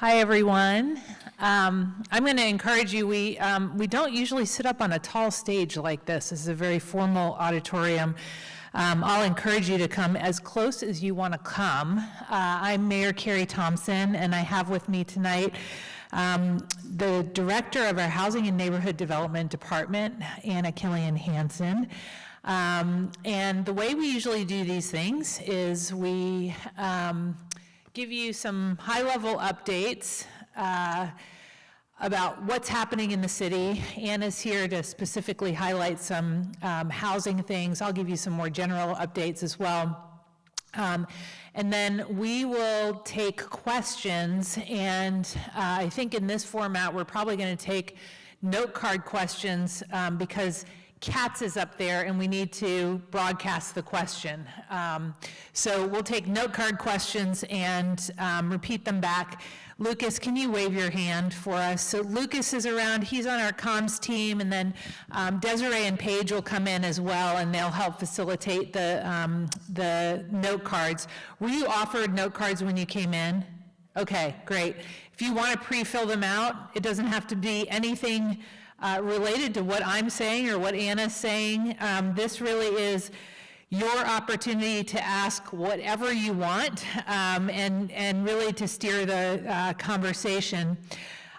Hi, everyone. I'm going to encourage you, we don't usually sit up on a tall stage like this. This is a very formal auditorium. I'll encourage you to come as close as you want to come. I'm Mayor Carrie Thomson, and I have with me tonight the director of our Housing and Neighborhood Development Department, Anna Killian Hansen. And the way we usually do these things is we give you some high-level updates about what's happening in the city. Anna's here to specifically highlight some housing things. I'll give you some more general updates as well. And then we will take questions, and I think in this format we're probably going to take note card questions because Katz is up there and we need to broadcast the question. So we'll take note card questions and repeat them back. Lucas, can you wave your hand for us? So Lucas is around, he's on our comms team, and then Desiree and Paige will come in as well, and they'll help facilitate the note cards. Were you offered note cards when you came in? Okay, great. If you want to pre-fill them out, it doesn't have to be anything related to what I'm saying or what Anna's saying. This really is your opportunity to ask whatever you want and really to steer the conversation.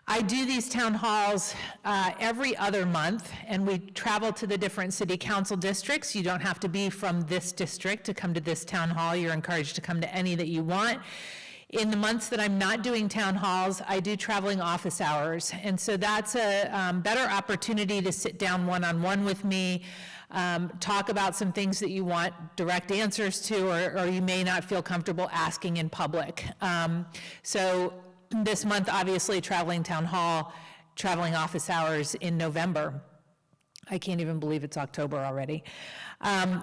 I do these town halls every other month, and we travel to the different city council districts. You don't have to be from this district to come to this town hall. You're encouraged to come to any that you want. In the months that I'm not doing town halls, I do traveling office hours. And so that's a better opportunity to sit down one-on-one with me, talk about some things that you want direct answers to, or you may not feel comfortable asking in public. So this month, obviously, traveling town hall, traveling office hours in November. I can't even believe it's October already.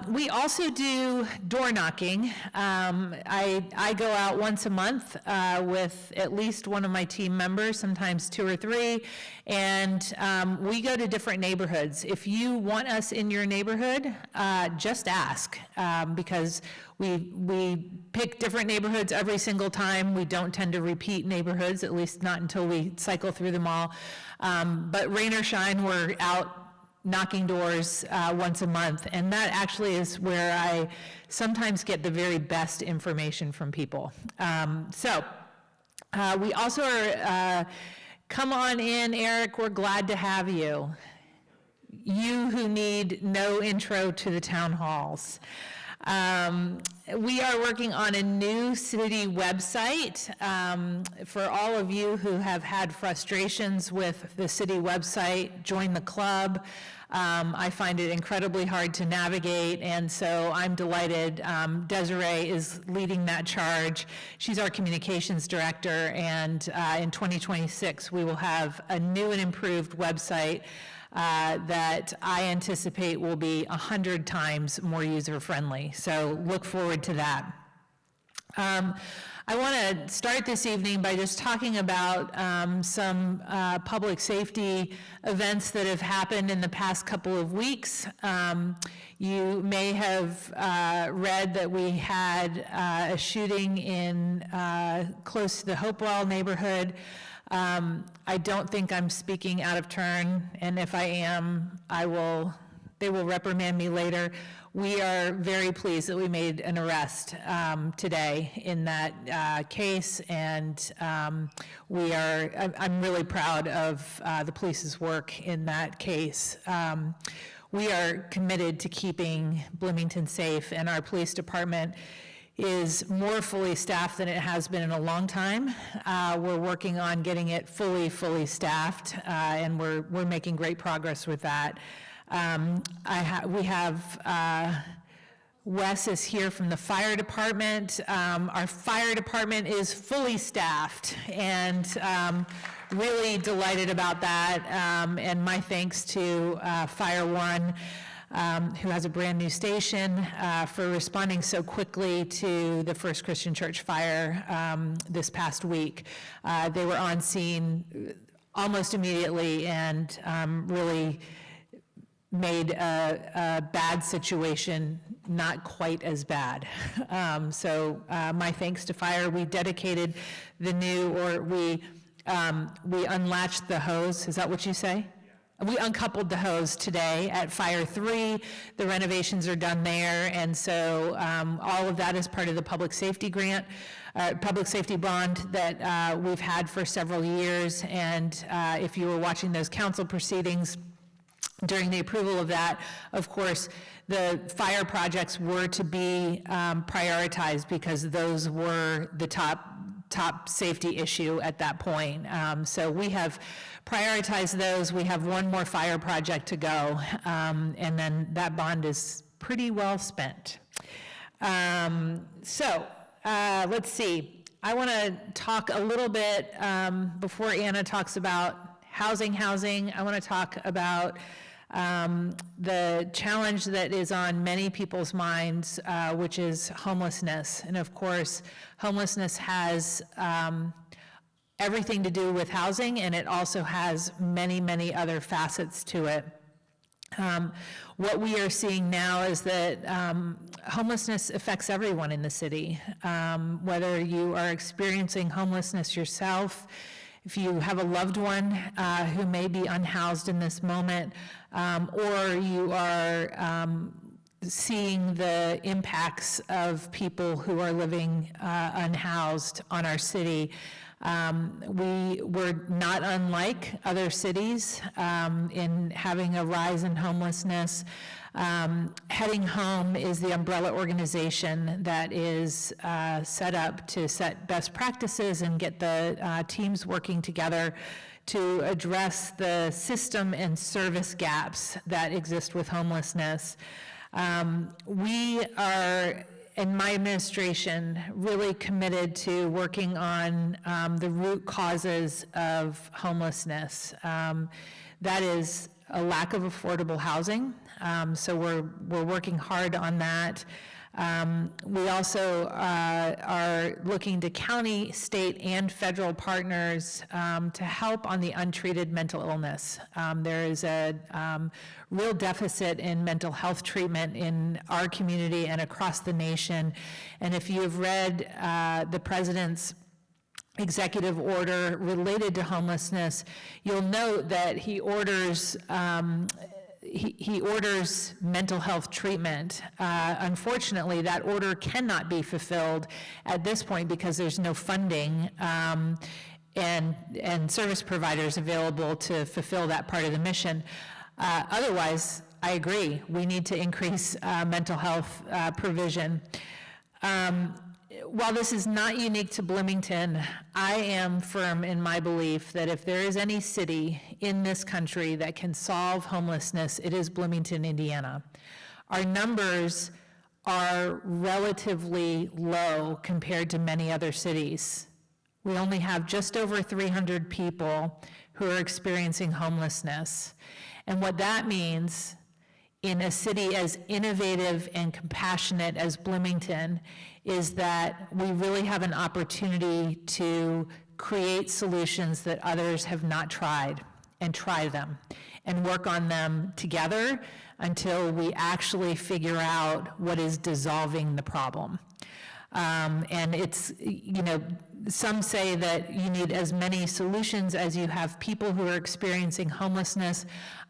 We also do door knocking. I go out once a month with at least one of my team members, sometimes two or three, and we go to different neighborhoods. If you want us in your neighborhood, just ask, because we pick different neighborhoods every single time. We don't tend to repeat neighborhoods, at least not until we cycle through them all. But rain or shine, we're out knocking doors once a month, and that actually is where I sometimes get the very best information from people. We also are, come on in, Eric, we're glad to have you. You who need no intro to the town halls. We are working on a new city website. For all of you who have had frustrations with the city website, join the club. I find it incredibly hard to navigate, and so I'm delighted. Desiree is leading that charge. She's our communications director, and in 2026 we will have a new and improved website that I anticipate will be 100 times more user-friendly. So look forward to that. I want to start this evening by just talking about some public safety events that have happened in the past couple of weeks. You may have read that we had a shooting in close to the Hopewell neighborhood. I don't think I'm speaking out of turn, and if I am, they will reprimand me later. We are very pleased that we made an arrest today in that case, and I'm really proud of the police's work in that case. We are committed to keeping Bloomington safe, and our police department is more fully staffed than it has been in a long time. We're working on getting it fully staffed, and we're making great progress with that. We have Wes is here from the fire department. Our fire department is fully staffed, and really delighted about that. And my thanks to Fire One, who has a brand new station, for responding so quickly to the First Christian Church fire this past week. They were on scene almost immediately and really made a bad situation not quite as bad. So my thanks to fire. We dedicated the new, or we unlatched the hose. Is that what you say? Yeah. We uncoupled the hose today at Fire 3. The renovations are done there, and so all of that is part of the public safety grant, public safety bond that we've had for several years. And if you were watching those council proceedings, during the approval of that, of course, the fire projects were to be prioritized because those were the top safety issue at that point. So we have prioritized those. We have one more fire project to go, and then that bond is pretty well spent. So let's see. I want to talk a little bit, before Anna talks about housing. I want to talk about the challenge that is on many people's minds, which is homelessness. And of course, homelessness has everything to do with housing, and it also has many, many other facets to it. What we are seeing now is that homelessness affects everyone in the city, whether you are experiencing homelessness yourself, if you have a loved one who may be unhoused in this moment, or you are seeing the impacts of people who are living unhoused on our city. We were not unlike other cities in having a rise in homelessness. Heading Home is the umbrella organization that is set up to set best practices and get the teams working together to address the system and service gaps that exist with homelessness. We are, in my administration, really committed to working on the root causes of homelessness. That is a lack of affordable housing. So we're working hard on that. We also are looking to county, state, and federal partners to help on the untreated mental illness. There is a real deficit in mental health treatment in our community and across the nation. And if you have read the president's executive order related to homelessness, you'll note that he orders he orders mental health treatment. Unfortunately, that order cannot be fulfilled at this point because there's no funding and service providers available to fulfill that part of the mission. Otherwise, I agree, we need to increase mental health provision. While this is not unique to Bloomington, I am firm in my belief that if there is any city in this country that can solve homelessness, it is Bloomington, Indiana. Our numbers are relatively low compared to many other cities. We only have just over 300 people who are experiencing homelessness. And what that means in a city as innovative and compassionate as Bloomington is that we really have an opportunity to create solutions that others have not tried, and try them and work on them together until we actually figure out what is dissolving the problem. And it's, you know, some say that you need as many solutions as you have people who are experiencing homelessness.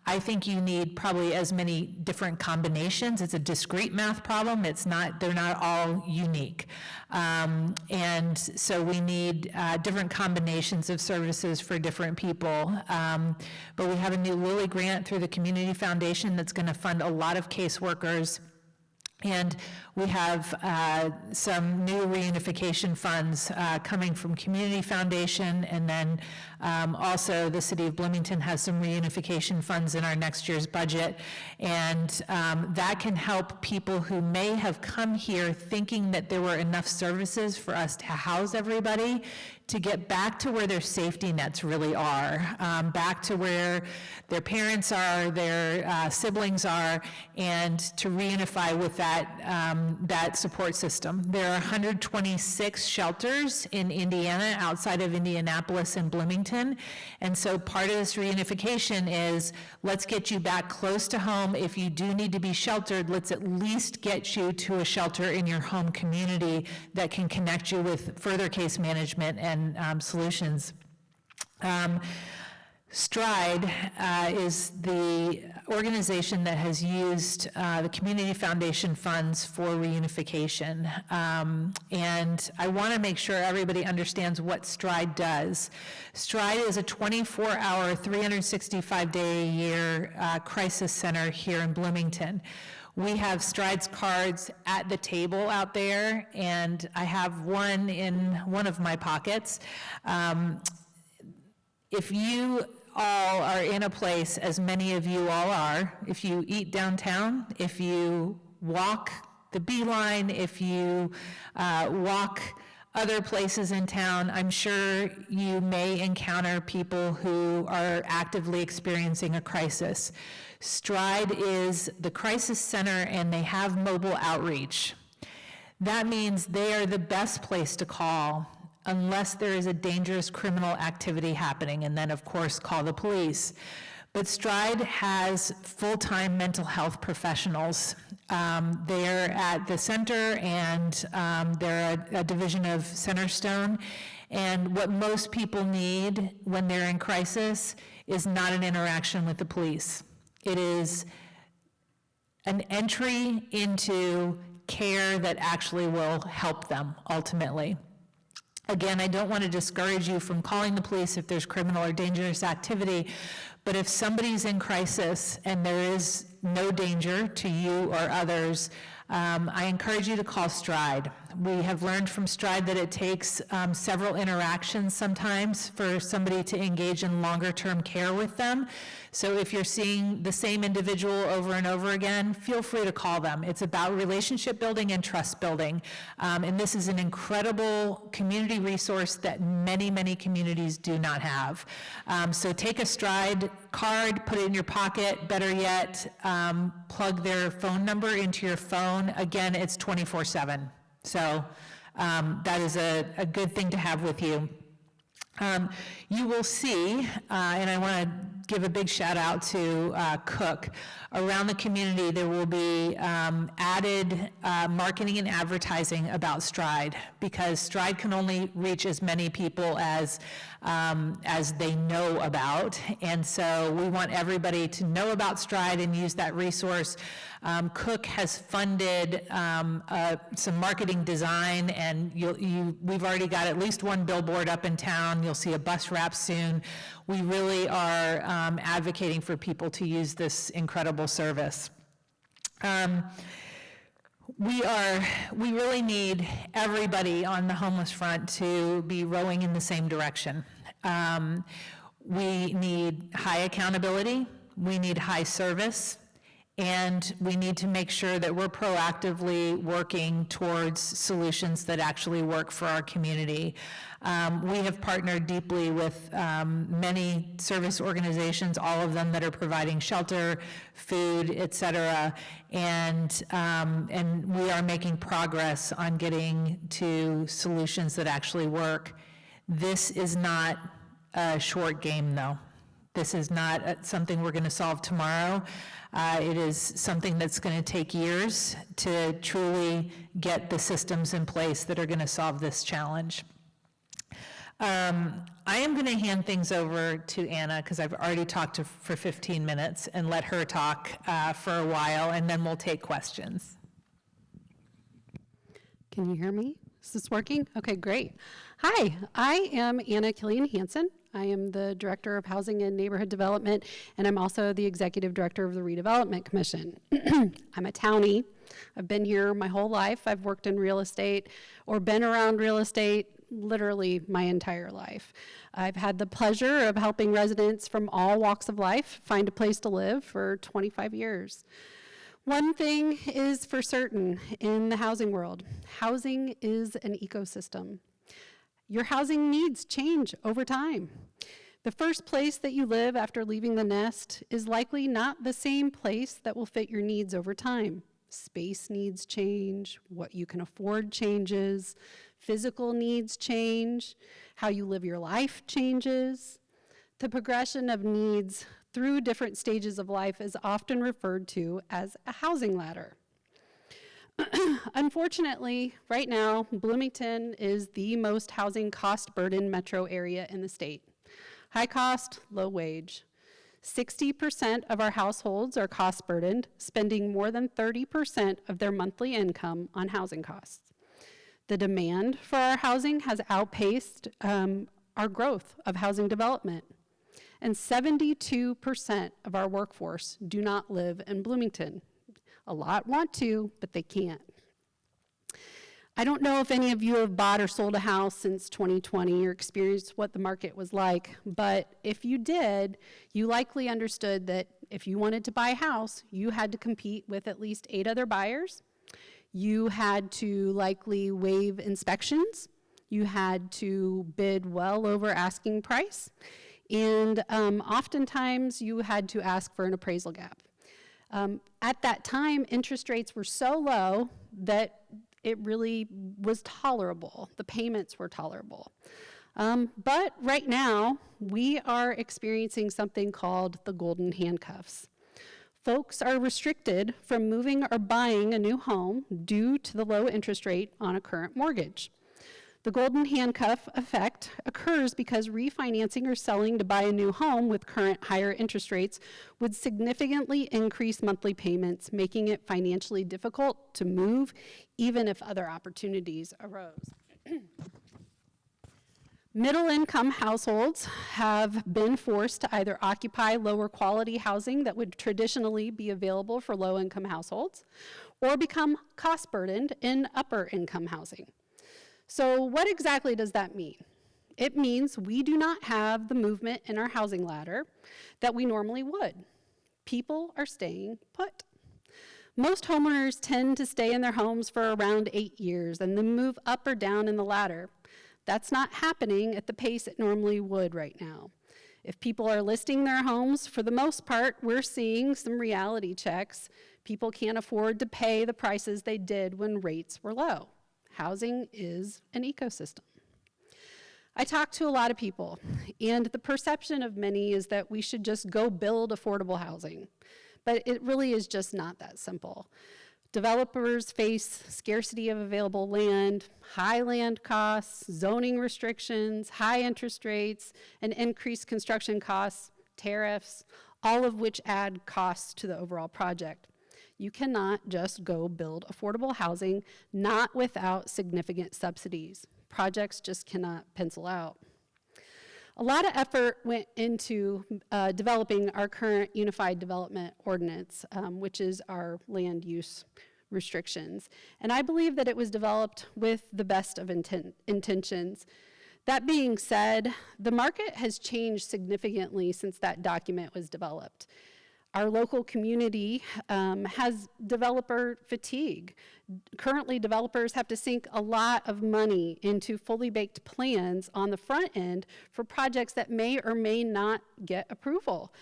I think you need probably as many different combinations. It's a discrete math problem. It's not, they're not all unique. And so we need different combinations of services for different people. But we have a new Lilly grant through the Community Foundation that's going to fund a lot of caseworkers. And we have some new reunification funds coming from Community Foundation, and then also the City of Bloomington has some reunification funds in our next year's budget. And that can help people who may have come here thinking that there were enough services for us to house everybody to get back to where their safety nets really are, back to where their parents are, their siblings are, and to reunify with that that support system. There are 126 shelters in Indiana, outside of Indianapolis and Bloomington, and so part of this reunification is, let's get you back close to home. If you do need to be sheltered, let's at least get you to a shelter in your home community that can connect you with further case management and solutions. STRIDE is the organization that has used the Community Foundation funds for reunification. And I want to make sure everybody understands what STRIDE does. STRIDE is a 24-hour, 365-day-a-year crisis center here in Bloomington. We have STRIDE's cards at the table out there, and I have one in one of my pockets. If you all are in a place, as many of you all are, if you eat downtown, if you walk the Beeline, if you walk other places in town, I'm sure you may encounter people who are actively experiencing a crisis. STRIDE is the crisis center, and they have mobile outreach. That means they are the best place to call unless there is a dangerous criminal activity happening, and then of course call the police. But STRIDE has full-time mental health professionals. They're at the center, and they're a division of Centerstone. And what most people need when they're in crisis is not an interaction with the police. It is an entry into care that actually will help them ultimately. Again, I don't want to discourage you from calling the police if there's criminal or dangerous activity, but if somebody's in crisis and there is no danger to you or others, I encourage you to call STRIDE. We have learned from STRIDE that it takes several interactions sometimes for somebody to engage in longer-term care with them. So if you're seeing the same individual over and over again, feel free to call them. It's about relationship building and trust building. And this is an incredible community resource that many, many communities do not have. So take a STRIDE card, put it in your pocket. Better yet, plug their phone number into your phone. Again, it's 24/7. So that is a good thing to have with you. You will see, and I want to give a big shout out to Cook. Around the community, there will be added marketing and advertising about STRIDE, because STRIDE can only reach as many people as they know about. And so we want everybody to know about STRIDE and use that resource. Cook has funded some marketing design, and we've already got at least one billboard up in town. You'll see a bus wrap soon. We really are advocating for people to use this incredible service. We really need everybody on the homeless front to be rowing in the same direction. We need high accountability, we need high service, and we need to make sure that we're proactively working towards solutions that actually work for our community. We have partnered deeply with many service organizations, all of them that are providing shelter, food, et cetera, and we are making progress on getting to solutions that actually work. This is not a short game, though. This is not something we're going to solve tomorrow. It is something that's going to take years to truly get the systems in place that are going to solve this challenge. I am going to hand things over to Anna, because I've already talked for 15 minutes, and let her talk for a while, and then we'll take questions. Can you hear me? Is this working? Okay, great. Hi, I am Anna Killian Hansen. I am the Director of Housing and Neighborhood Development, and I'm also the Executive Director of the Redevelopment Commission. I'm a townie. I've been here my whole life. I've worked in real estate or been around real estate literally my entire life. I've had the pleasure of helping residents from all walks of life find a place to live for 25 years. One thing is for certain in the housing world: housing is an ecosystem. Your housing needs change over time. The first place that you live after leaving the nest is likely not the same place that will fit your needs over time. space needs change, what you can afford changes, physical needs change, how you live your life changes. The progression of needs through different stages of life is often referred to as a housing ladder. Unfortunately, right now, Bloomington is the most housing cost-burdened metro area in the state. High cost, low wage. 60% of our households are cost-burdened, spending more than 30% of their monthly income on housing costs. The demand for our housing has outpaced our growth of housing development. And 72% of our workforce do not live in Bloomington. A lot want to, but they can't. I don't know if any of you have bought or sold a house since 2020 or experienced what the market was like, but if you did, you likely understood that if you wanted to buy a house, you had to compete with at least 8 other buyers. You had to likely waive inspections. You had to bid well over asking price. And oftentimes you had to ask for an appraisal gap. At that time, interest rates were so low that it really was tolerable. The payments were tolerable. But right now, we are experiencing something called the golden handcuffs. Folks are restricted from moving or buying a new home due to the low interest rate on a current mortgage. The golden handcuff effect occurs because refinancing or selling to buy a new home with current higher interest rates would significantly increase monthly payments, making it financially difficult to move, even if other opportunities arose. Middle-income households have been forced to either occupy lower quality housing that would traditionally be available for low-income households, or become cost-burdened in upper-income housing. So what exactly does that mean? It means we do not have the movement in our housing ladder that we normally would. People are staying put. Most homeowners tend to stay in their homes for around 8 years and then move up or down in the ladder. That's not happening at the pace it normally would right now. If people are listing their homes, for the most part, we're seeing some reality checks. People can't afford to pay the prices they did when rates were low. Housing is an ecosystem. I talk to a lot of people, and the perception of many is that we should just go build affordable housing. But it really is just not that simple. Developers face scarcity of available land, high land costs, zoning restrictions, high interest rates, and increased construction costs, tariffs, all of which add costs to the overall project. You cannot just go build affordable housing, not without significant subsidies. Projects just cannot pencil out. A lot of effort went into developing our current Unified Development Ordinance, which is our land use restrictions. And I believe that it was developed with the best of intentions. That being said, the market has changed significantly since that document was developed. Our local community has developer fatigue. Currently, developers have to sink a lot of money into fully baked plans on the front end for projects that may or may not get approval.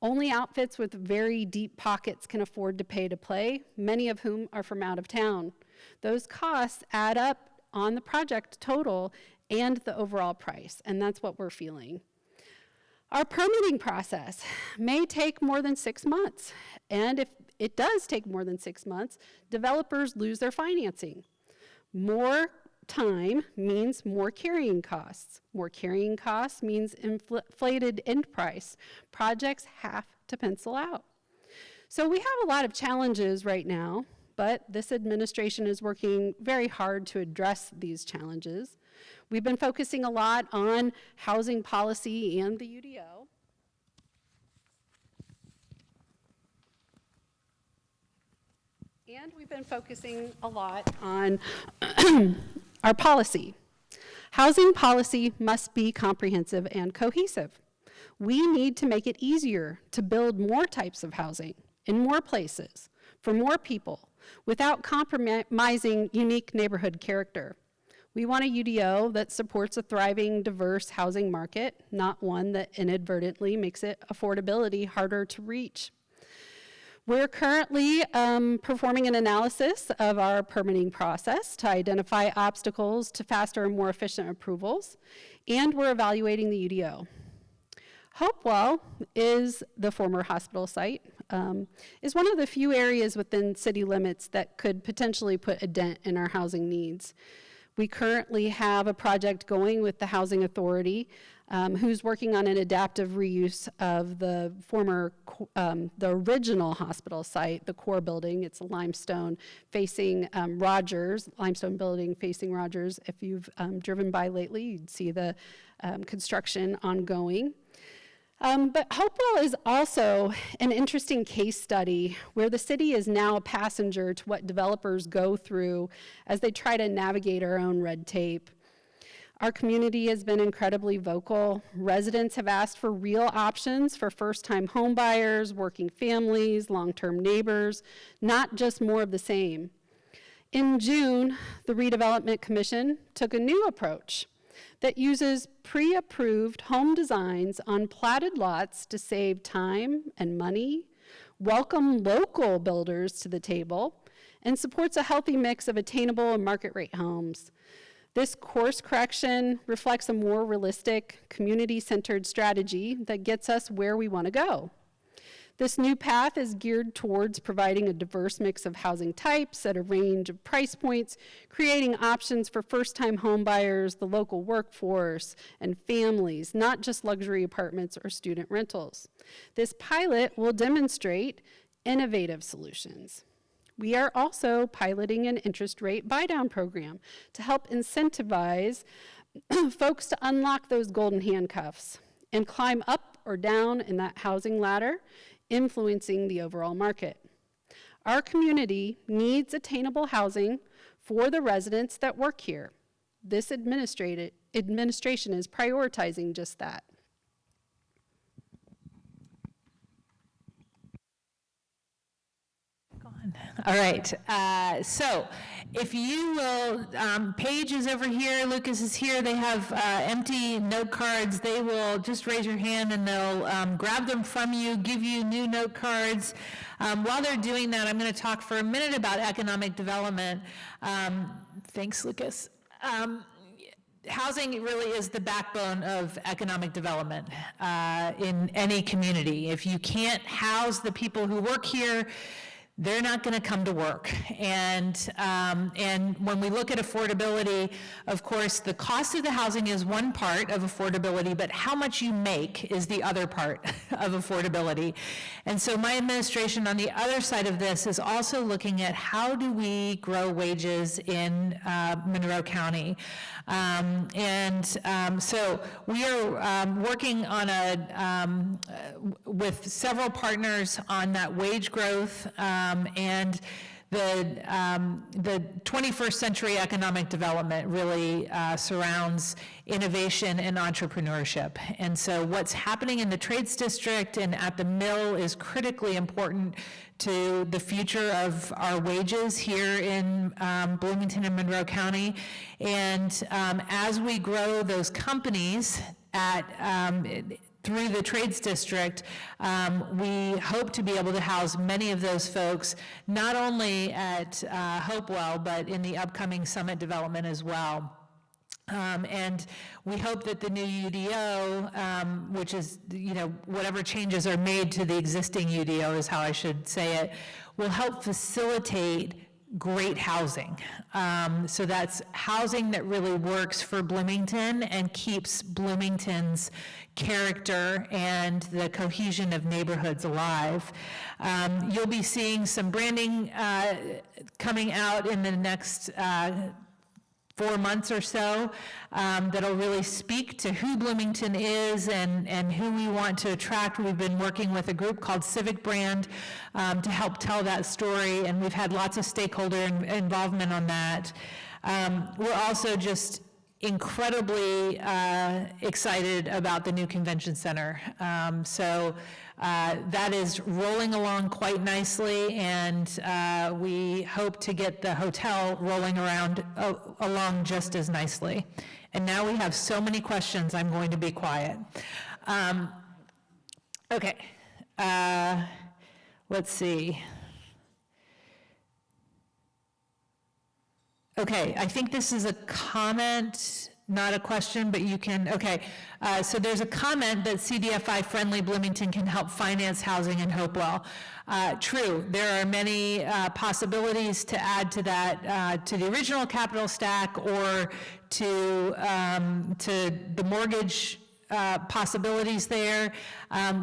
Only outfits with very deep pockets can afford to pay to play, many of whom are from out of town. Those costs add up on the project total and the overall price, and that's what we're feeling. Our permitting process may take more than 6 months, and if it does take more than 6 months, developers lose their financing. More time means more carrying costs. More carrying costs means inflated end price. Projects have to pencil out. So we have a lot of challenges right now, but this administration is working very hard to address these challenges. We've been focusing a lot on housing policy and the UDO. And we've been focusing a lot on our policy. Housing policy must be comprehensive and cohesive. We need to make it easier to build more types of housing in more places for more people without compromising unique neighborhood character. We want a UDO that supports a thriving, diverse housing market, not one that inadvertently makes affordability harder to reach. We're currently performing an analysis of our permitting process to identify obstacles to faster and more efficient approvals, and we're evaluating the UDO. Hopewell is the former hospital site, is one of the few areas within city limits that could potentially put a dent in our housing needs. We currently have a project going with the Housing Authority, who's working on an adaptive reuse of the former, the original hospital site, the core building. It's a limestone facing Rogers, limestone building facing Rogers. If you've driven by lately, you'd see the construction ongoing. But Hopewell is also an interesting case study where the city is now a passenger to what developers go through as they try to navigate our own red tape. Our community has been incredibly vocal. Residents have asked for real options for first-time home buyers, working families, long-term neighbors, not just more of the same. In June, the Redevelopment Commission took a new approach that uses pre-approved home designs on platted lots to save time and money, welcome local builders to the table, and supports a healthy mix of attainable and market rate homes. This course correction reflects a more realistic, community-centered strategy that gets us where we want to go. This new path is geared towards providing a diverse mix of housing types at a range of price points, creating options for first-time home buyers, the local workforce, and families, not just luxury apartments or student rentals. This pilot will demonstrate innovative solutions. We are also piloting an interest rate buy-down program to help incentivize folks to unlock those golden handcuffs and climb up or down in that housing ladder, influencing the overall market. Our community needs attainable housing for the residents that work here. This administration is prioritizing just that. All right, so if you will, Paige is over here, Lucas is here, they have empty note cards. They will just raise your hand and they'll grab them from you, give you new note cards. While they're doing that, I'm going to talk for a minute about economic development. Thanks, Lucas. Housing really is the backbone of economic development in any community. If you can't house the people who work here, they're not going to come to work. And when we look at affordability, of course, the cost of the housing is one part of affordability, but how much you make is the other part of affordability. And so my administration on the other side of this is also looking at how do we grow wages in Monroe County. So we are working on with several partners on that wage growth, and the 21st century economic development really surrounds innovation and entrepreneurship. And so what's happening in the Trades District and at the mill is critically important to the future of our wages here in Bloomington and Monroe County. And as we grow those companies through the Trades District, we hope to be able to house many of those folks, not only at Hopewell, but in the upcoming Summit development as well. And we hope that the new UDO, which is, whatever changes are made to the existing UDO is how I should say it, will help facilitate great housing. So that's housing that really works for Bloomington and keeps Bloomington's character and the cohesion of neighborhoods alive. You'll be seeing some branding coming out in the next 4 months or so that'll really speak to who Bloomington is and who we want to attract. We've been working with a group called Civic Brand to help tell that story, and we've had lots of stakeholder involvement on that. We're also just incredibly excited about the new convention center. That is rolling along quite nicely, and we hope to get the hotel rolling along just as nicely. And now we have so many questions, I'm going to be quiet. Okay. let's see. Okay, I think this is a comment, not a question, but you can, okay. So there's a comment that CDFI-friendly Bloomington can help finance housing in Hopewell. True, there are many possibilities to add to that, to the original capital stack or to the mortgage possibilities there.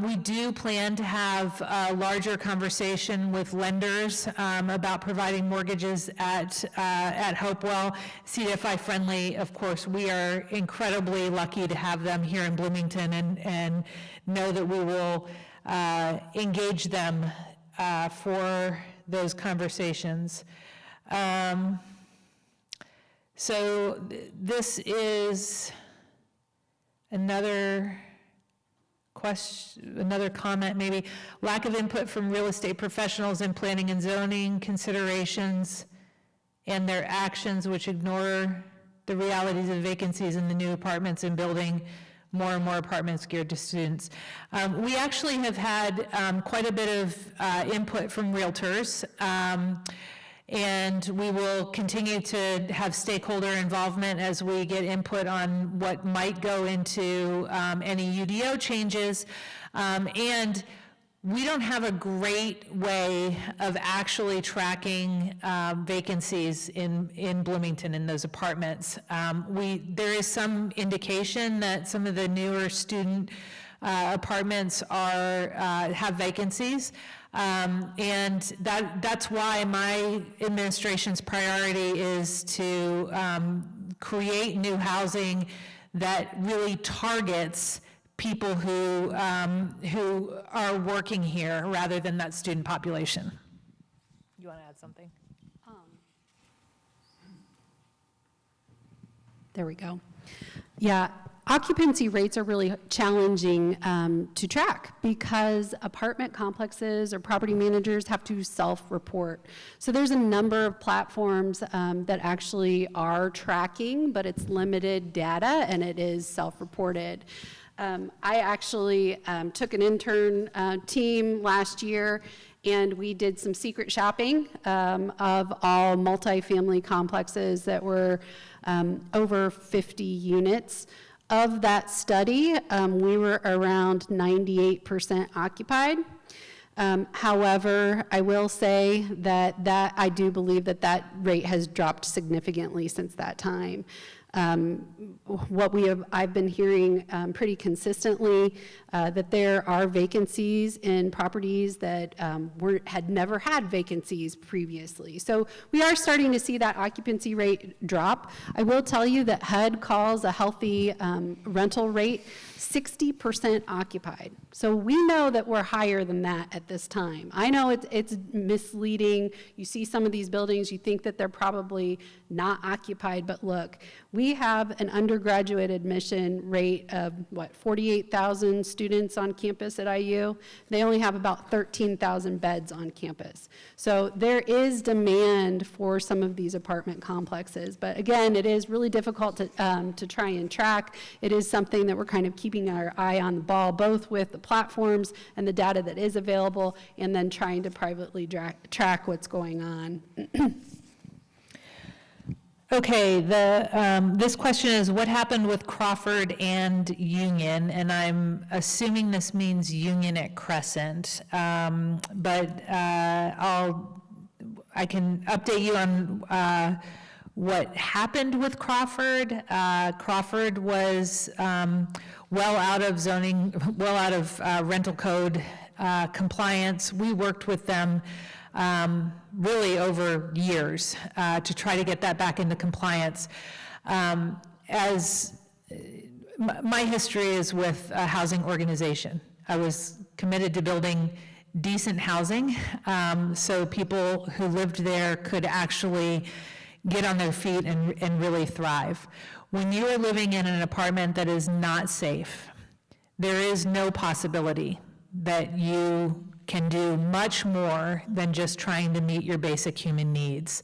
We do plan to have a larger conversation with lenders about providing mortgages at Hopewell. CDFI friendly, of course, we are incredibly lucky to have them here in Bloomington and know that we will engage them for those conversations. So this is another question, another comment maybe. Lack of input from real estate professionals in planning and zoning considerations and their actions which ignore the realities of vacancies in the new apartments and building more and more apartments geared to students. We actually have had quite a bit of input from realtors. And we will continue to have stakeholder involvement as we get input on what might go into any UDO changes. And we don't have a great way of actually tracking vacancies in Bloomington in those apartments. There is some indication that some of the newer student apartments have vacancies. And that's why my administration's priority is to create new housing that really targets people who are working here rather than that student population. You want to add something? There we go. Yeah. Occupancy rates are really challenging to track because apartment complexes or property managers have to self-report. So there's a number of platforms that actually are tracking, but it's limited data and it is self-reported. I actually took an intern team last year and we did some secret shopping of all multifamily complexes that were over 50 units. Of that study, we were around 98% occupied. However, I will say that I do believe that rate has dropped significantly since that time. I've been hearing pretty consistently that there are vacancies in properties that had never had vacancies previously. So we are starting to see that occupancy rate drop. I will tell you that HUD calls a healthy rental rate 60% occupied. So we know that we're higher than that at this time. I know it's misleading. You see some of these buildings, you think that they're probably not occupied, but look, we have an undergraduate admission rate of, 48,000 students on campus at IU. They only have about 13,000 beds on campus. So there is demand for some of these apartment complexes, but again, it is really difficult to try and track. It is something that we're kind of keeping our eye on the ball, both with the platforms and the data that is available, and then trying to privately track what's going on. Okay, this question is, what happened with Crawford and Union? And I'm assuming this means Union at Crescent, but I can update you on what happened with Crawford. Crawford was well out of rental code compliance. We worked with them really over years to try to get that back into compliance. As my history is with a housing organization, I was committed to building decent housing so people who lived there could actually get on their feet and really thrive. When you are living in an apartment that is not safe, there is no possibility that you can do much more than just trying to meet your basic human needs.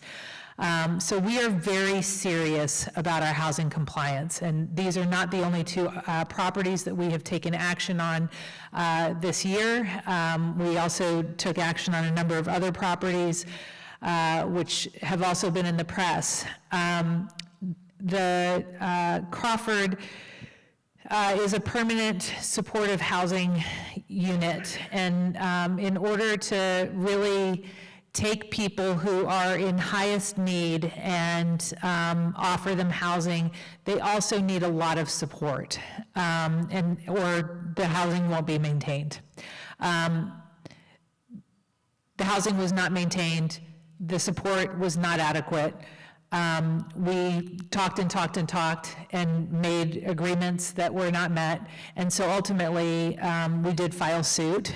So we are very serious about our housing compliance, and these are not the only two properties that we have taken action on this year. We also took action on a number of other properties, which have also been in the press. The Crawford is a permanent supportive housing unit, and in order to really take people who are in highest need and offer them housing, they also need a lot of support, or the housing won't be maintained. The housing was not maintained, the support was not adequate. We talked and talked and talked and made agreements that were not met, and so ultimately we did file suit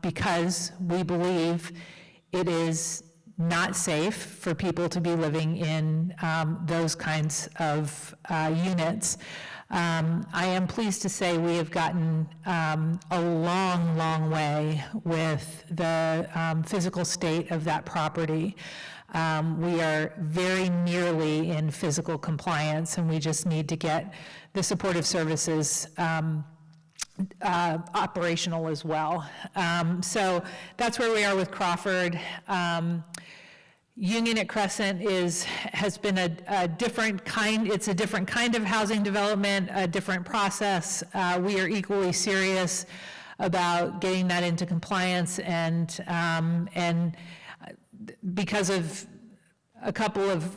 because we believe it is not safe for people to be living in those kinds of units. I am pleased to say we have gotten a long, long way with the physical state of that property. We are very nearly in physical compliance, and we just need to get the supportive services operational as well. So that's where we are with Crawford. Union at Crescent has been a different kind, it's a different kind of housing development, a different process. We are equally serious about getting that into compliance, and because of a couple of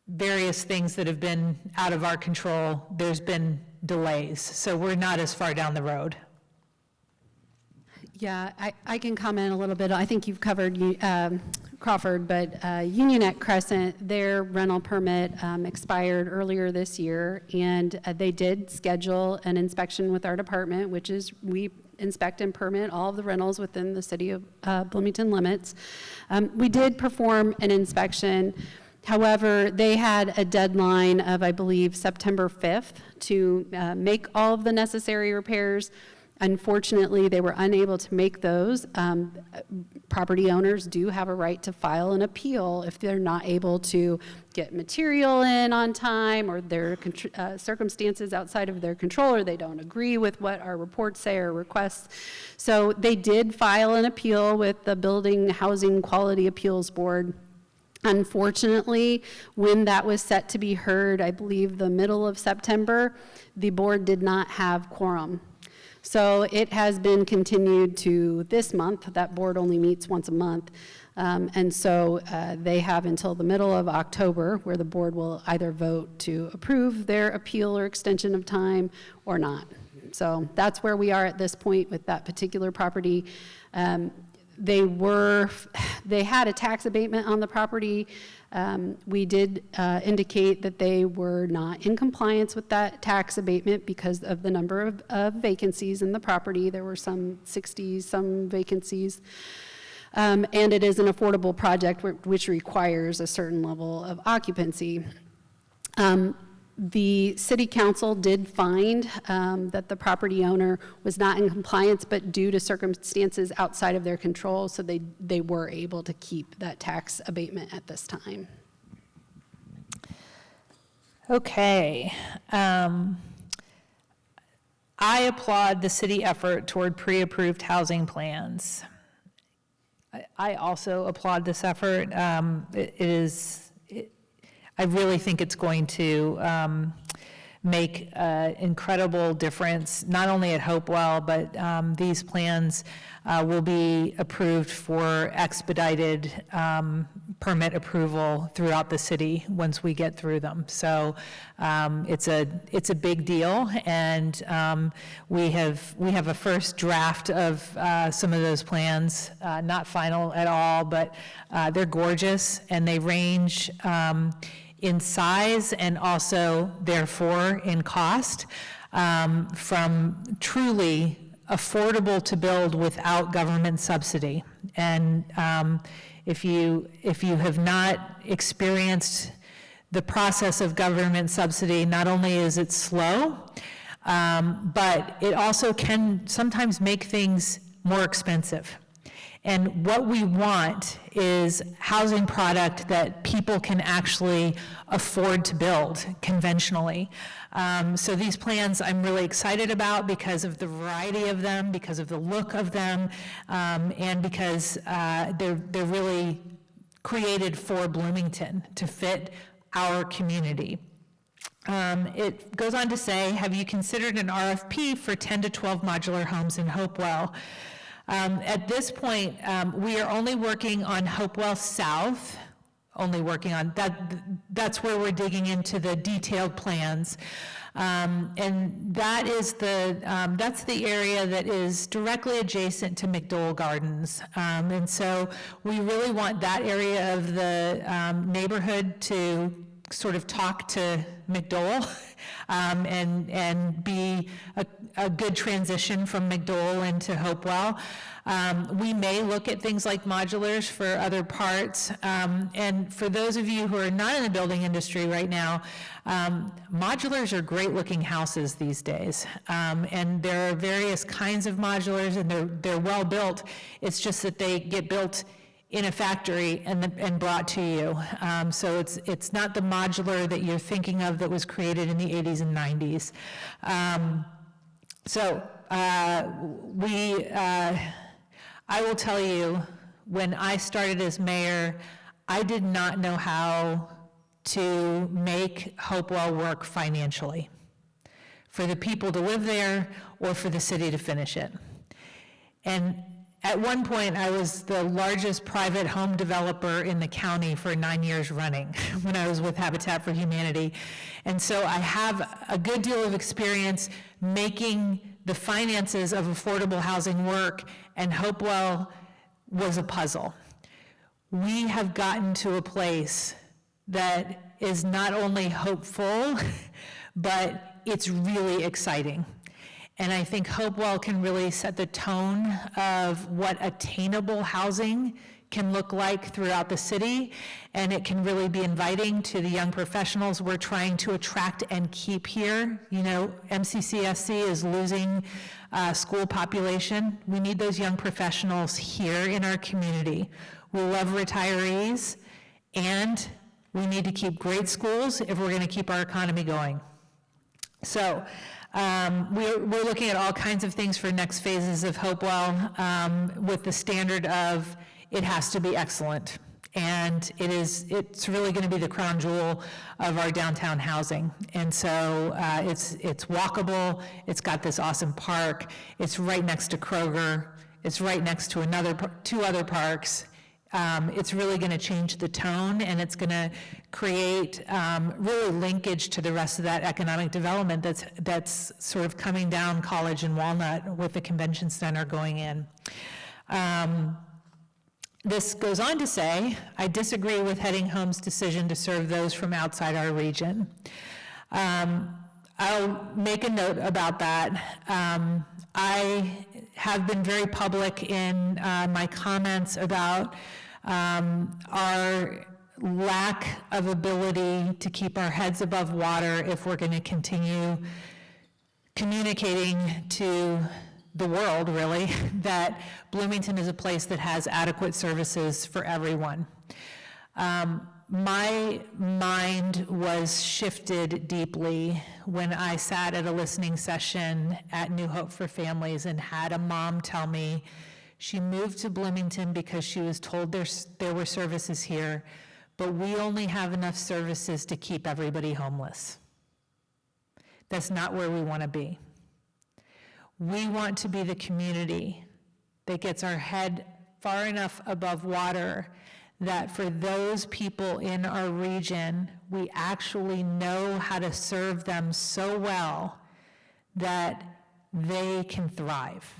various things that have been out of our control, there's been delays, so we're not as far down the road. Yeah, I can comment a little bit. I think you've covered Crawford, but Union at Crescent, their rental permit expired earlier this year, and they did schedule an inspection with our department, which is we inspect and permit all of the rentals within the city of Bloomington limits. We did perform an inspection. However, they had a deadline of, I believe, September 5th to make all of the necessary repairs. Unfortunately, they were unable to make those. Property owners do have a right to file an appeal if they're not able to get material in on time, or their circumstances outside of their control, or they don't agree with what our reports say or requests. So they did file an appeal with the Building Housing Quality Appeals Board. Unfortunately, when that was set to be heard, I believe the middle of September, the board did not have quorum. So it has been continued to this month. That board only meets once a month. And so they have until the middle of October, where the board will either vote to approve their appeal or extension of time or not. So that's where we are at this point with that particular property. They had a tax abatement on the property. We did indicate that they were not in compliance with that tax abatement because of the number of vacancies in the property. There were some 60-some vacancies. And it is an affordable project which requires a certain level of occupancy. The city council did find that the property owner was not in compliance, but due to circumstances outside of their control, so they were able to keep that tax abatement at this time. Okay. I applaud the city effort toward pre-approved housing plans. I also applaud this effort. I really think it's going to make an incredible difference, not only at Hopewell, but these plans will be approved for expedited permit approval throughout the city once we get through them. So it's a big deal, and we have a first draft of some of those plans, not final at all, but they're gorgeous, and they range in size and also, therefore, in cost, from truly affordable to build without government subsidy. And if you have not experienced the process of government subsidy, not only is it slow, but it also can sometimes make things more expensive. And what we want is housing product that people can actually afford to build conventionally. So these plans I'm really excited about because of the variety of them, because of the look of them, and because they're really created for Bloomington to fit our community. It goes on to say, have you considered an RFP for 10 to 12 modular homes in Hopewell? At this point, we are only working on Hopewell South, only working on that. That's where we're digging into the detailed plans. And that is that's the area that is directly adjacent to McDowell Gardens. And so we really want that area of the neighborhood to sort of talk to McDowell and be a good transition from McDowell into Hopewell. We may look at things like modulars for other parts. And for those of you who are not in the building industry right now, modulars are great looking houses these days. And there are various kinds of modulars, and they're well built. It's just that they get built in a factory and brought to you. So it's not the modular that you're thinking of that was created in the 80s and 90s. I will tell you, when I started as mayor, I did not know how to make Hopewell work financially for the people to live there or for the city to finish it. And at one point, I was the largest private home developer in the county for 9 years running when I was with Habitat for Humanity. And so I have a good deal of experience making the finances of affordable housing work, and Hopewell was a puzzle. We have gotten to a place that is not only hopeful, but it's really exciting. And I think Hopewell can really set the tone of what attainable housing can look like throughout the city, and it can really be inviting to the young professionals we're trying to attract and keep here. You know, MCCSC is losing school population. We need those young professionals here in our community. We love retirees, and we need to keep great schools if we're going to keep our economy going. So we're looking at all kinds of things for next phases of Hopewell with the standard of it has to be excellent. And it's really going to be the crown jewel of our downtown housing. And so it's walkable, it's got this awesome park, it's right next to Kroger, it's right next to two other parks. It's really going to change the tone, and it's going to create really linkage to the rest of that economic development that's sort of coming down College and Walnut with the convention center going in. This goes on to say, I disagree with Heading Home's decision to serve those from outside our region. I'll make a note about that. I have been very public in my comments about our lack of ability to keep our heads above water if we're going to continue communicating to the world, really, that Bloomington is a place that has adequate services for everyone. My mind was shifted deeply when I sat at a listening session at New Hope for Families and had a mom tell me she moved to Bloomington because she was told there were services here, but we only have enough services to keep everybody homeless. That's not where we want to be. We want to be the community that gets our head far enough above water that for those people in our region, we actually know how to serve them so well that they can thrive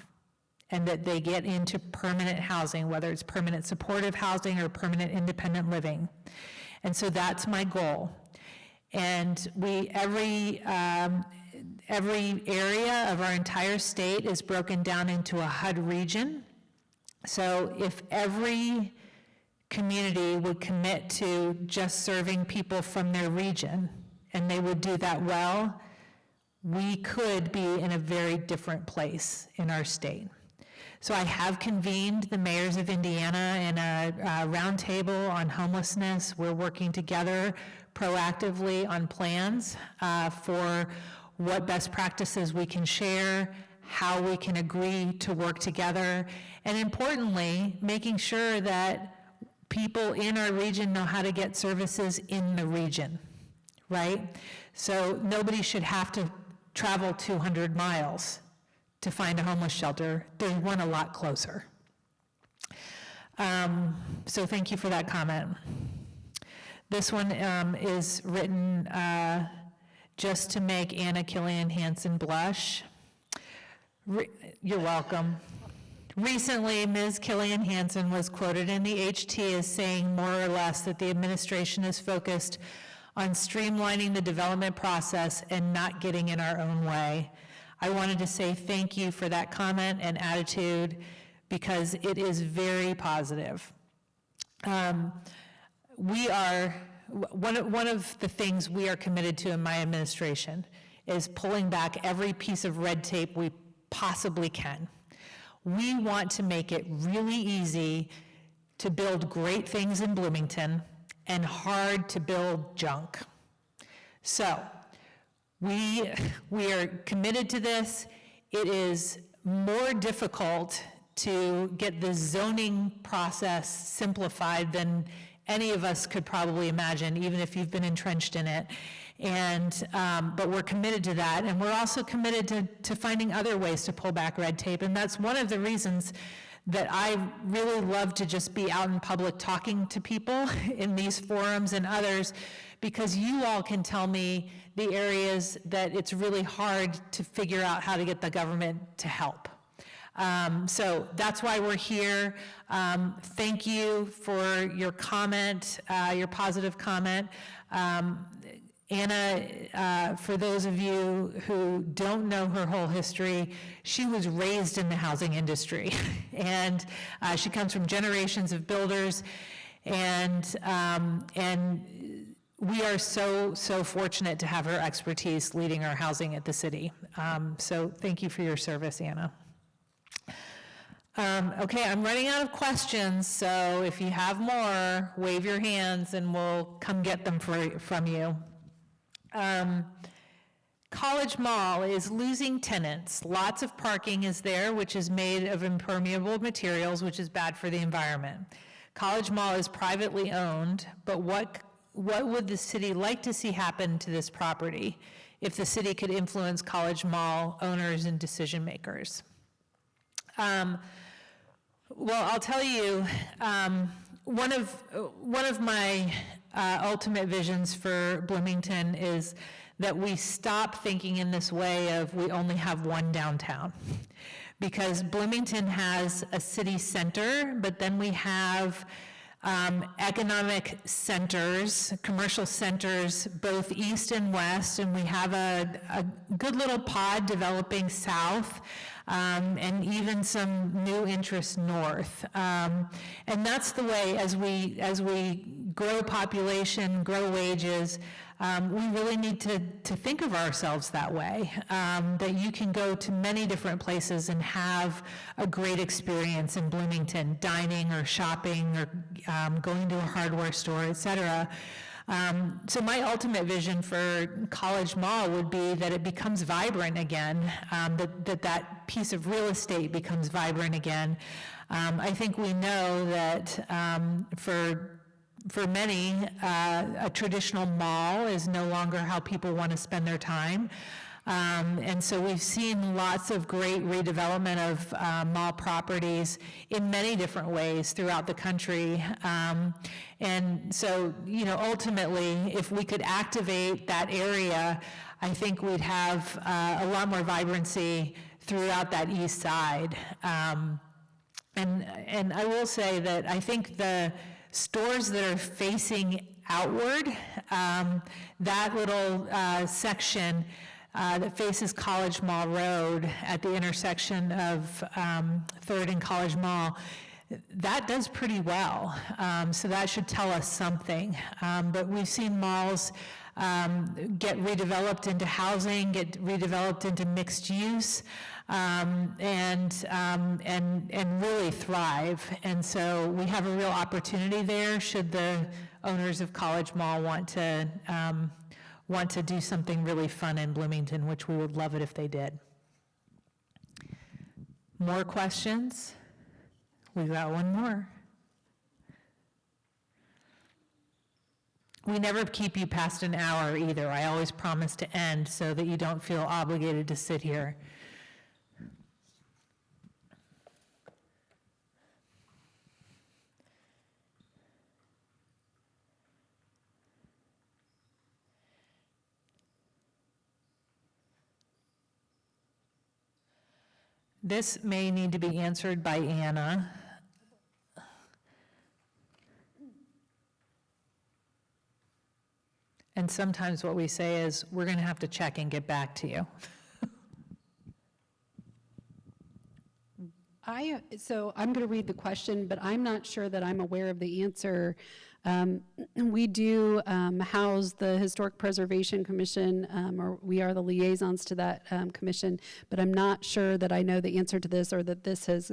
and that they get into permanent housing, whether it's permanent supportive housing or permanent independent living. And so that's my goal. And every area of our entire state is broken down into a HUD region. So if every community would commit to just serving people from their region, and they would do that well, we could be in a very different place in our state. So I have convened the mayors of Indiana in a roundtable on homelessness. We're working together proactively on plans for what best practices we can share, how we can agree to work together, and importantly, making sure that people in our region know how to get services in the region, right? So nobody should have to travel 200 miles to find a homeless shelter. There's one a lot closer. So thank you for that comment. This one is written just to make Anna Killian Hansen blush. You're welcome. Recently, Ms. Killian Hansen was quoted in the HT as saying more or less that the administration is focused on streamlining the development process and not getting in our own way. I wanted to say thank you for that comment and attitude because it is very positive. We are, one of the things we are committed to in my administration is pulling back every piece of red tape we possibly can. We want to make it really easy to build great things in Bloomington and hard to build junk. So we are committed to this. It is more difficult to get the zoning process simplified than any of us could probably imagine, even if you've been entrenched in it. And, but we're committed to that, and we're also committed to finding other ways to pull back red tape, and that's one of the reasons that I really love to just be out in public talking to people in these forums and others, because you all can tell me the areas that it's really hard to figure out how to get the government to help. So that's why we're here. Thank you for your comment, your positive comment. Anna, for those of you who don't know her whole history, she was raised in the housing industry, and she comes from generations of builders, and we are so fortunate to have her expertise leading our housing at the city. So thank you for your service, Anna. Okay, I'm running out of questions, so if you have more, wave your hands and we'll come get them from you. College Mall is losing tenants. Lots of parking is there, which is made of impermeable materials, which is bad for the environment. College Mall is privately owned, but what would the city like to see happen to this property if the city could influence College Mall owners and decision makers? Well, I'll tell you, one of my ultimate visions for Bloomington is that we stop thinking in this way of we only have one downtown. Because Bloomington has a city center, but then we have economic centers, commercial centers, both east and west, and we have a good little pod developing south, and even some new interests north. And that's the way, as we grow population, grow wages, we really need to think of ourselves that way, that you can go to many different places and have a great experience in Bloomington, dining or shopping or going to a hardware store, et cetera. So my ultimate vision for College Mall would be that it becomes vibrant again, that piece of real estate becomes vibrant again. I think we know that for many, a traditional mall is no longer how people want to spend their time. And so we've seen lots of great redevelopment of mall properties in many different ways throughout the country. And so, you know, ultimately, if we could activate that area, I think we'd have a lot more vibrancy throughout that east side. And I will say that I think the stores that are facing outward, that little section that faces College Mall Road at the intersection of 3rd and College Mall, that does pretty well. So that should tell us something. But we've seen malls get redeveloped into housing, get redeveloped into mixed use, and really thrive. And so we have a real opportunity there should the owners of College Mall want to do something really fun in Bloomington, which we would love it if they did. More questions? We've got one more. We never keep you past an hour either. I always promise to end so that you don't feel obligated to sit here. This may need to be answered by Anna. And sometimes what we say is, we're going to have to check and get back to you. So I'm going to read the question, but I'm not sure that I'm aware of the answer. We do house the Historic Preservation Commission, or we are the liaisons to that commission, but I'm not sure that I know the answer to this or that this has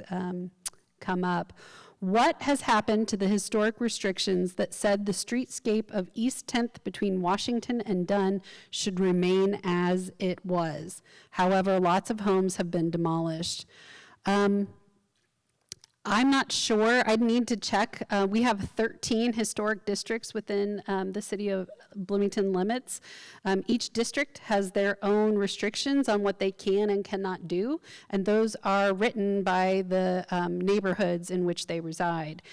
come up. What has happened to the historic restrictions that said the streetscape of East 10th between Washington and Dunn should remain as it was? However, lots of homes have been demolished. I'm not sure. I'd need to check. We have 13 historic districts within the city of Bloomington limits. Each district has their own restrictions on what they can and cannot do, and those are written by the neighborhoods in which they reside.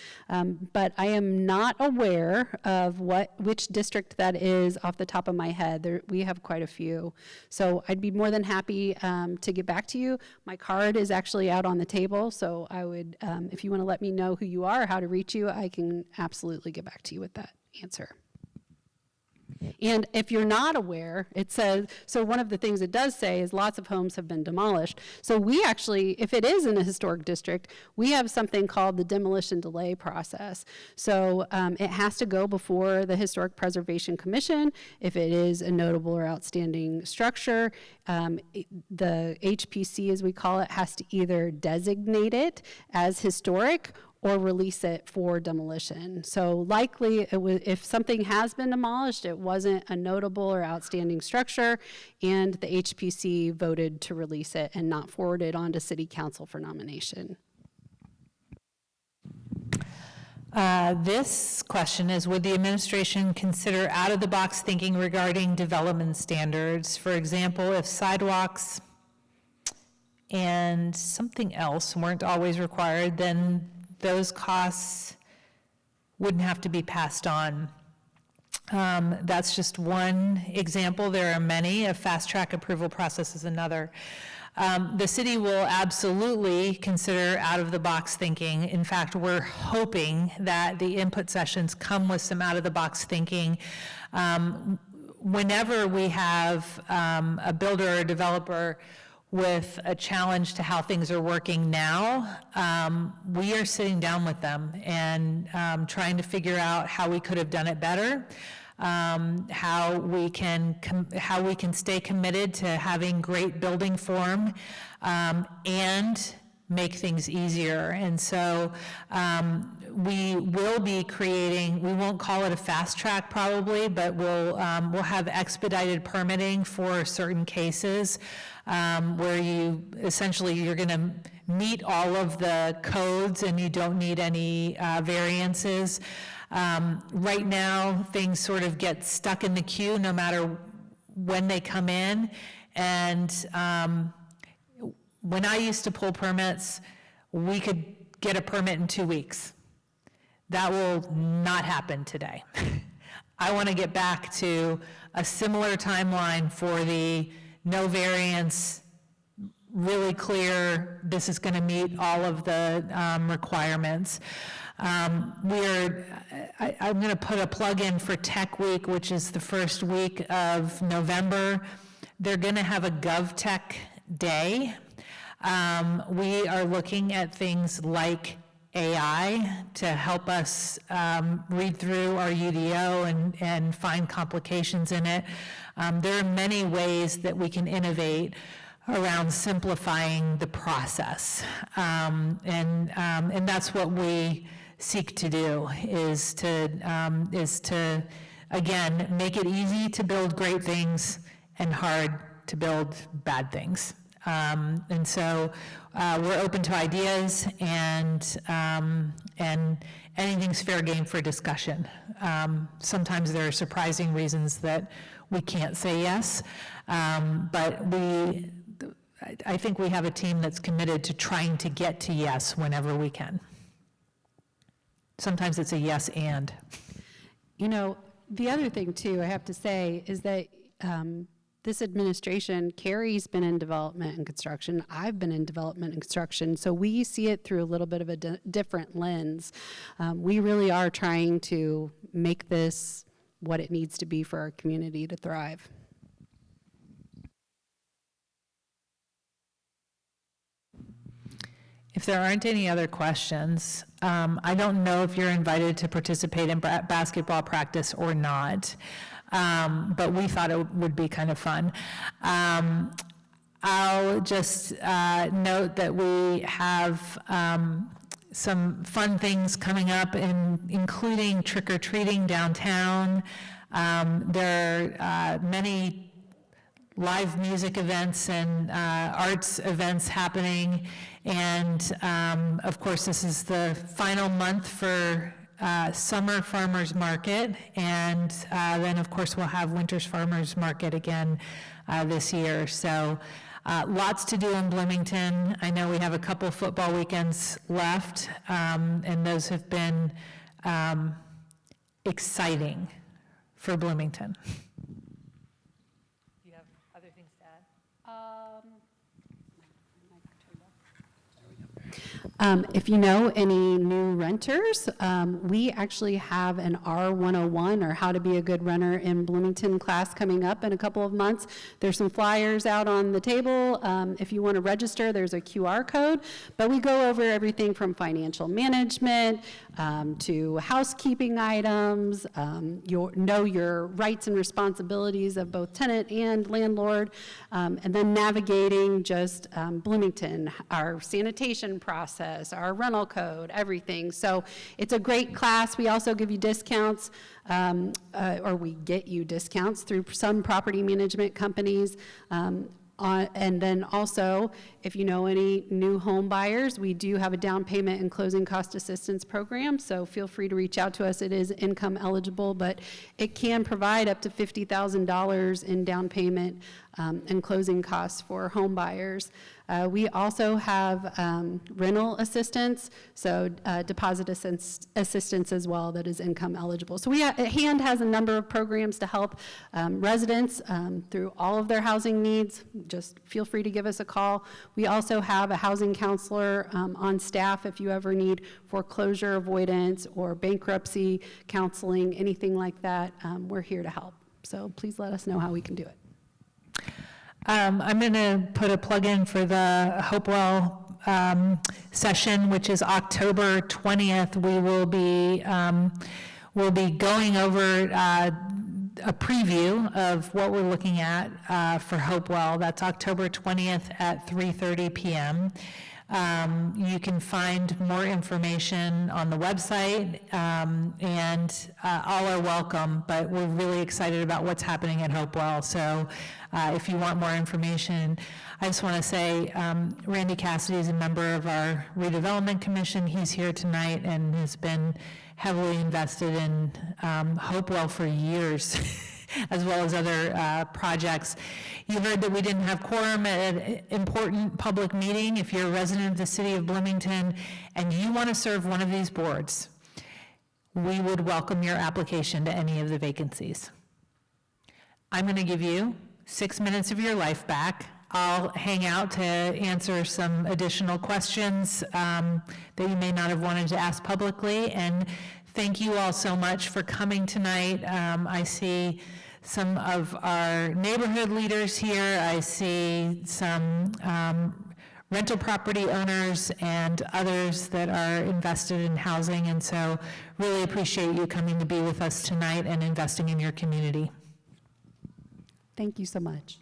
But I am not aware of which district that is off the top of my head. We have quite a few. So I'd be more than happy to get back to you. My card is actually out on the table, so I would, if you want to let me know who you are, how to reach you, I can absolutely get back to you with that answer. And if you're not aware, it says, so one of the things it does say is lots of homes have been demolished. So we actually, if it is in a historic district, we have something called the demolition delay process. So it has to go before the Historic Preservation Commission. If it is a notable or outstanding structure, the HPC, as we call it, has to either designate it as historic or release it for demolition. So likely, if something has been demolished, it wasn't a notable or outstanding structure, and the HPC voted to release it and not forward it on to City Council for nomination. This question is, would the administration consider out-of-the-box thinking regarding development standards? For example, if sidewalks and something else weren't always required, then those costs wouldn't have to be passed on. That's just one example. There are many. A fast-track approval process is another. The city will absolutely consider out-of-the-box thinking. In fact, we're hoping that the input sessions come with some out-of-the-box thinking. Whenever we have a builder or a developer with a challenge to how things are working now, we are sitting down with them and trying to figure out how we could have done it better, how we can stay committed to having great building form and make things easier. And so we will be creating, we won't call it a fast track probably, but we'll have expedited permitting for certain cases where you're going to meet all of the codes and you don't need any variances. Right now, things sort of get stuck in the queue no matter when they come in. And when I used to pull permits, we could get a permit in 2 weeks. That will not happen today. I want to get back to a similar timeline for the no variance, really clear, this is going to meet all of the requirements. I'm going to put a plug in for Tech Week, which is the first week of November. They're going to have a GovTech Day. We are looking at things like AI to help us read through our UDO and find complications in it. There are many ways that we can innovate around simplifying the process. And that's what we seek to do, is to again, make it easy to build great things and hard to build bad things. And so we're open to ideas, and anything's fair game for discussion. Sometimes there are surprising reasons that we can't say yes, but I think we have a team that's committed to trying to get to yes whenever we can. Sometimes it's a yes and. You know, the other thing too, I have to say, is that this administration, Carrie's been in development and construction, I've been in development and construction, so we see it through a little bit of a different lens. We really are trying to make this what it needs to be for our community to thrive. If there aren't any other questions, I don't know if you're invited to participate in basketball practice or not, but we thought it would be kind of fun. I'll just note that we have some fun things coming up, including trick-or-treating downtown. There are many live music events and arts events happening. And of course, this is the final month for Summer Farmers Market. And then of course, we'll have Winter's Farmers Market again this year. So lots to do in Bloomington. I know we have a couple football weekends left, and those have been exciting for Bloomington. If you know any new renters, we actually have an R101, or How to Be a Good Renter in Bloomington class coming up in a couple of months. There's some flyers out on the table. If you want to register, there's a QR code, but we go over everything from financial management to housekeeping items, know your rights and responsibilities of both tenant and landlord, and then navigating just Bloomington, our sanitation process, our rental code, everything. So it's a great class. We also give you discounts, or we get you discounts through some property management companies. And then also, if you know any new home buyers, we do have a down payment and closing cost assistance program, so feel free to reach out to us. It is income eligible, but it can provide up to $50,000 in down payment and closing costs for home buyers. We also have rental assistance, so deposit assistance as well, that is income eligible. So HAND has a number of programs to help residents through all of their housing needs. Just feel free to give us a call. We also have a housing counselor on staff if you ever need foreclosure avoidance or bankruptcy counseling, anything like that. We're here to help. So please let us know how we can do it. I'm going to put a plug in for the Hopewell session, which is October 20th. We'll be going over a preview of what we're looking at for Hopewell. That's October 20th at 3:30 p.m. You can find more information on the website, and all are welcome, but we're really excited about what's happening at Hopewell. So if you want more information, I just want to say Randy Cassidy is a member of our redevelopment commission. He's here tonight and has been heavily invested in Hopewell for years. As well as other projects. You heard that we didn't have quorum at an important public meeting. If you're a resident of the city of Bloomington and you want to serve one of these boards, we would welcome your application to any of the vacancies. I'm going to give you 6 minutes of your life back. I'll hang out to answer some additional questions that you may not have wanted to ask publicly, and thank you all so much for coming tonight. I see some of our neighborhood leaders here. I see some rental property owners and others that are invested in housing. And so really appreciate you coming to be with us tonight and investing in your community. Thank you so much.